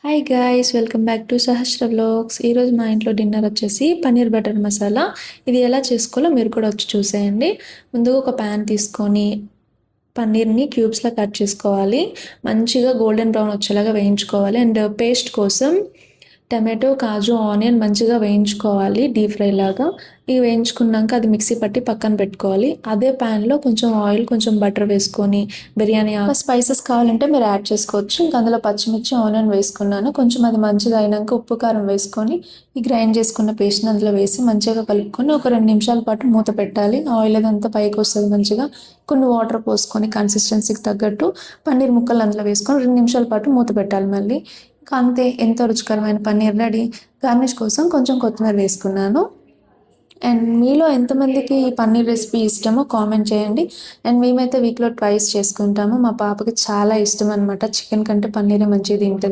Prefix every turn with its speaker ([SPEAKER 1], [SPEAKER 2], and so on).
[SPEAKER 1] Hi guys, welcome back to Sahasra vlogs. ఈరోజు మా ఇంట్లో డిన్నర్ వచ్చేసి పన్నీర్ బటర్ మసాలా. ఇది ఎలా చేసుకోవాలో మీరు కూడా వచ్చి చూసేయండి. ముందుగా ఒక ప్యాన్ తీసుకొని పన్నీర్ని క్యూబ్స్లో కట్ చేసుకోవాలి. మంచిగా గోల్డెన్ బ్రౌన్ వచ్చేలాగా వేయించుకోవాలి. అండ్ పేస్ట్ కోసం టమాటో, కాజు, ఆనియన్ మంచిగా వేయించుకోవాలి డీప్ ఫ్రై లాగా. ఇవి వేయించుకున్నాక అది మిక్సీ పట్టి పక్కన పెట్టుకోవాలి. అదే ప్యాన్లో కొంచెం ఆయిల్, కొంచెం బటర్ వేసుకొని బిర్యానీ స్పైసెస్ కావాలంటే మీరు యాడ్ చేసుకోవచ్చు. ఇంకా అందులో పచ్చిమిర్చి, ఆనియన్ వేసుకున్నాను. కొంచెం అది మంచిగా అయినాక ఉప్పు, కారం వేసుకొని ఈ గ్రైండ్ చేసుకున్న పేస్ట్ని అందులో వేసి మంచిగా కలుపుకొని ఒక 2 నిమిషాల పాటు మూత పెట్టాలి. ఆయిల్ అదంతా పైకి వస్తుంది మంచిగా. కొన్ని వాటర్ పోసుకొని కన్సిస్టెన్సీకి తగ్గట్టు పన్నీర్ ముక్కలు అందులో వేసుకొని 2 నిమిషాల పాటు మూత పెట్టాలి మళ్ళీ. ఇంకా అంతే, ఎంతో రుచికరమైన పన్నీర్ రెడీ. గార్నిష్ కోసం కొంచెం కొత్తిమీర వేసుకున్నాను. అండ్ మీలో ఎంతమందికి ఈ పన్నీర్ రెసిపీ ఇష్టమో కామెంట్ చేయండి. అండ్ మేమైతే వీక్లో ట్వైస్ చేసుకుంటాము. మా పాపకి చాలా ఇష్టం అనమాట. చికెన్ కంటే పన్నీరే మంచిగా తింటుంది.